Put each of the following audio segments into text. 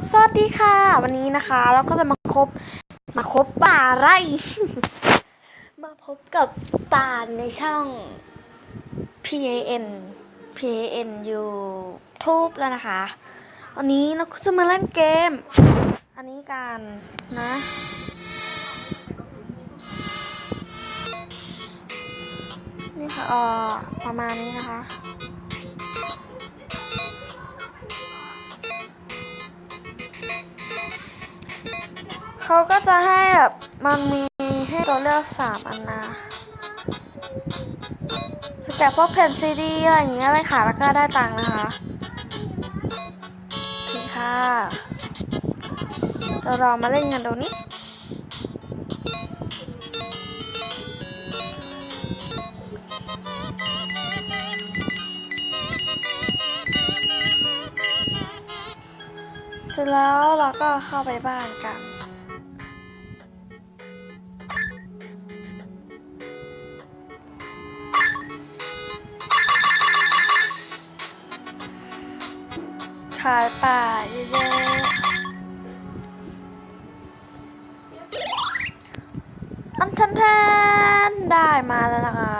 สวัสดีค่ะวันนี้นะคะเราก็จะมาคบป่าไร่ มาพบกับตาลในช่อง PAN YouTube แล้วนะคะวันนี้เราก็จะมาเล่นเกมอันนี้กันนะนี่ค่ะประมาณนี้นะคะเขาก็จะให้แบบมันมีให้ตัวเลือก3 อันนะแต่พวกแผ่นซีดีอะไรอย่างเงี้ยไปขายแล้วก็ได้ตังค์นะคะนี่ค่ะเรามาเล่นกันดูนี้เสร็จแล้วเราก็เข้าไปบ้านกันขายป่าเยอะๆอันแทนได้มาแล้วนะคะ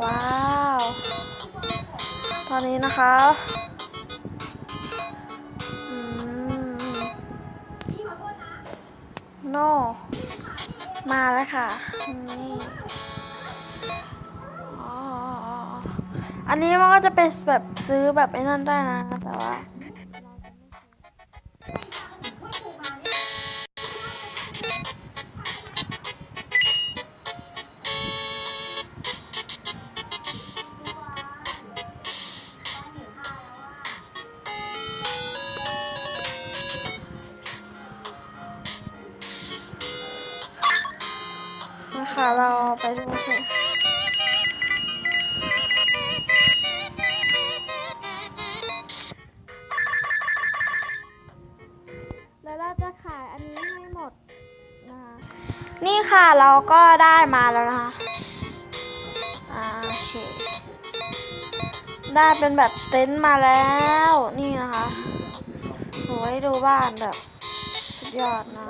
ว้าวตอนนี้นะคะโนมาแล้วค่ะนี่อันนี้มันก็จะเป็นแบบซื้อแบบไอ้นั่นได้นะแต่ว่านะคะเราไปดูค่ะแล้วเราจะขายอันนี้ให้หมดนะคะนี่ค่ะเราก็ได้มาแล้วนะคะโอเคได้เป็นแบบเต็นท์มาแล้วนี่นะคะโอ้ยดูบ้านแบบสุดยอดนะ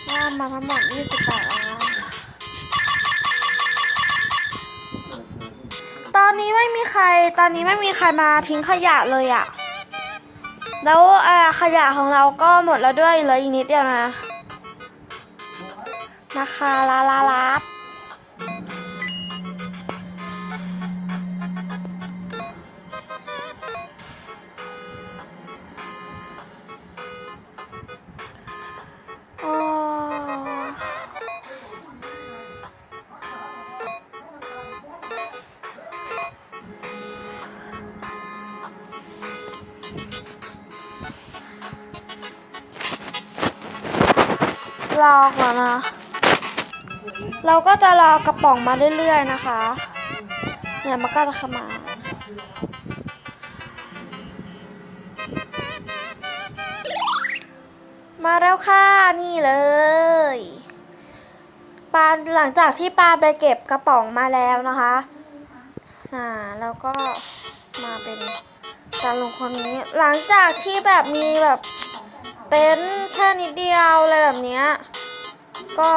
ได้มาทั้งหมด28 อันนะตอนนี้ไม่มีใครมาทิ้งขยะเลยอะแล้วขยะของเราก็หมดแล้วด้วยเหลืออีกนิดเดียวนะคะลารอก่อนนะเราก็จะรอกระป๋องมาเรื่อยๆนะคะเนี่ยมันก็จะเข้ามาแล้วค่ะนี่เลยปานหลังจากที่ปานไปเก็บกระป๋องมาแล้วนะคะแล้วก็มาเป็นการลงคนนี้หลังจากที่แบบมีแบบเต็นท์แค่นิดเดียวอะไรแบบเนี้ยก็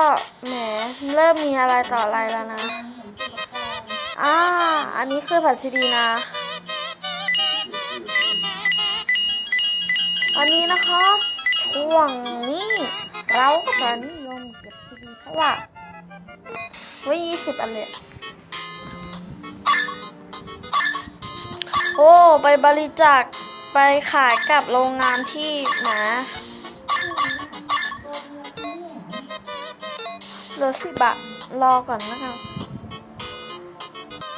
แหมเริ่มมีอะไรต่ออะไรแล้วนะอันนี้คือแผ่นซีดีนะอันนี้นะคะช่วงนี้เราก็จะนิยมเก็บซีดีเพราะว่า20 อันเลยโอ้ไปบริจาคไปขายกับโรงงานที่นะเหลือ10 บาทรอก่อนนะคะ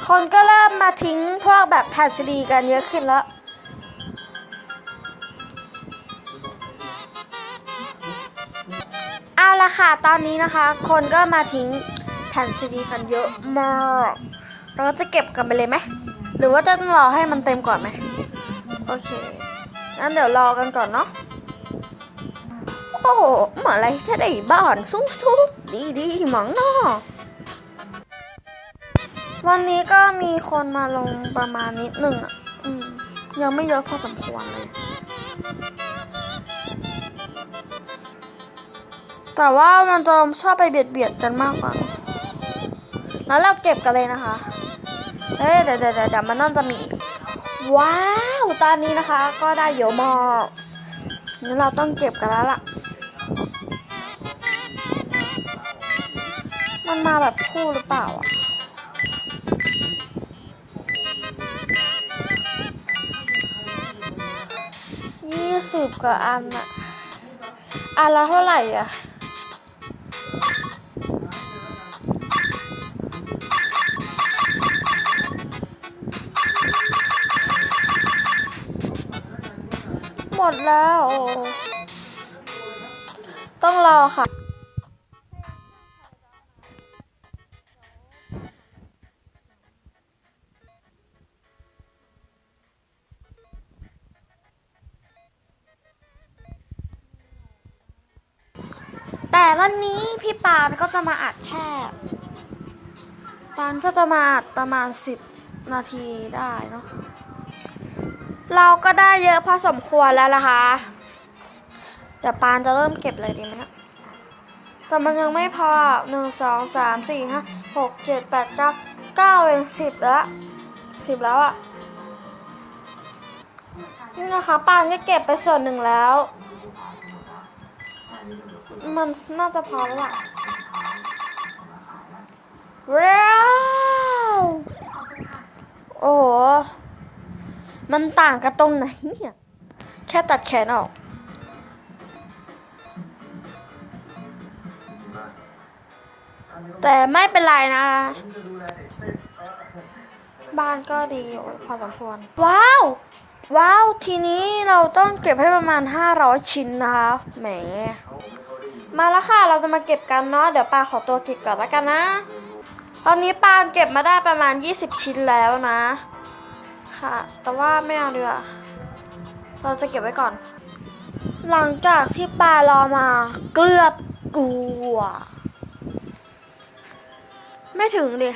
คนก็เริ่มมาทิ้งพวกแบบแผ่นซีดีกันเยอะขึ้นแล้วเอาละค่ะตอนนี้นะคะคนก็มาทิ้งแผ่นซีดีกันเยอะมากเราก็จะเก็บกันไปเลยไหมหรือว่าจะรอให้มันเต็มก่อนไหมโอเคงั้นเดี๋ยวรอกันก่อนเนาะโอ้ โอ้เมื่อไรจะได้บ้านสูงๆดีๆมั้งเนาะวันนี้ก็มีคนมาลงประมาณนิดหนึ่งอ่ะยังไม่เยอะพอสมควรเลย แต่ว่ามันจะชอบไปเบียดกันมากกว่าแล้วเราเก็บกันเลยนะคะเดี๋ยวมันน่าจะมีว้าวตอนนี้นะคะก็ได้เยอะมากงั้นเราต้องเก็บกันแล้วล่ะมันมาแบบคู่หรือเปล่าอ่ะ20 กว่าอันอ่ะอันละเท่าไหร่อ่ะหมดแล้วต้องรอค่ะแต่วันนี้พี่ปานก็จะมาอัดประมาณ10 นาทีได้เนาะเราก็ได้เยอะพอสมควรแล้วนะคะเดี๋ยวปานจะเริ่มเก็บเลยดีไหมนะแต่มันยังไม่พอ1 2 3 4 5 6 7 8 9 เอง10 แล้วอ่ะนี่นะคะปานก็เก็บไปส่วนหนึ่งแล้วมันน่าจะพอแล้วล่ะว้าวโอ้โหมันต่างกันตรงไหนเนี่ยแค่ตัดแขนออกแต่ไม่เป็นไรนะบ้านก็ดีอยู่พอสมควรว้าวทีนี้เราต้องเก็บให้ประมาณ500 ชิ้นนะคะแหมมาแล้วค่ะเราจะมาเก็บกันเนาะเดี๋ยวปาขอตัวเก็บก่อนแล้วกันนะตอนนี้ปาเก็บมาได้ประมาณ20 ชิ้นแล้วนะค่ะแต่ว่าไม่เอาดีกว่าเราจะเก็บไว้ก่อนหลังจากที่ปารอมาเกือบกลัวไม่ถึงดิ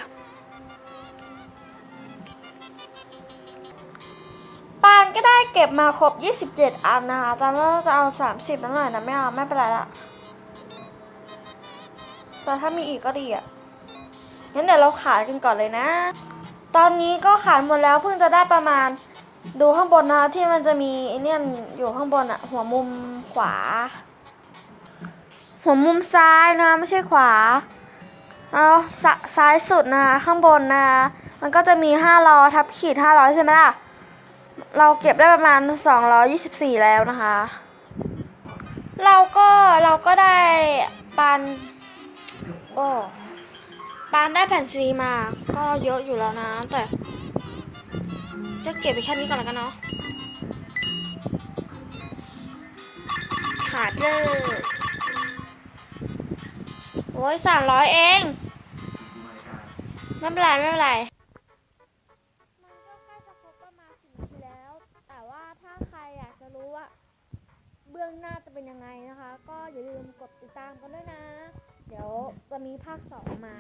ปานก็ได้เก็บมาครบ27 อันนะคะตอนแรกจะเอา30นั่นหน่อยนะไม่เป็นไรละแต่ถ้ามีอีกก็ดีอ่ะงั้นเดี๋ยวเราขายกันก่อนเลยนะตอนนี้ก็ขายหมดแล้วเพิ่งจะได้ประมาณดูข้างบนนะที่มันจะมีไอเนี่ยอยู่ข้างบนอะหัวมุมขวาหัวมุมซ้ายนะไม่ใช่ขวาเอาซ้ายสุดนะข้างบนนะมันก็จะมี500 ทับขีด500ใช่ไหมล่ะเราเก็บได้ประมาณ224แล้วนะคะเราก็ได้ปานได้แผ่นซีมาก็เยอะอยู่แล้วนะแต่จะเก็บไปแค่นี้ก่อนแล้วกันเนาะขาดเลยโอ้ย300เองไม่เป็นไรมันก็ใกล้จะครบประมาณ10 นาทีแล้วแต่ว่าถ้าใครอยากจะรู้ว่าเบื้องหน้าจะเป็นยังไงนะคะก็อย่าลืมกดติดตามกันด้วยนะเดี๋ยวจะมีภาค 2มา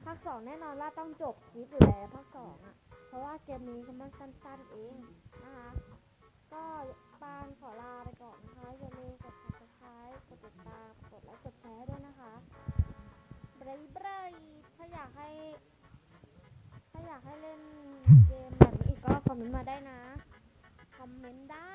ภาค 2แน่นอนว่าต้องจบคลิปอยู่แล้วภาค 2อ่ะเพราะว่าเกมนี้มันสั้นๆเองนะคะก็ปานขอลาไปก่อนนะคะอย่าลืมกด subscribe กดติดตามกดไลค์กดแชร์ด้วยนะคะบายถ้าอยากให้เล่นเกมแบบนี้อีกก็คอมเมนต์มาได้นะคอมเมนต์ได้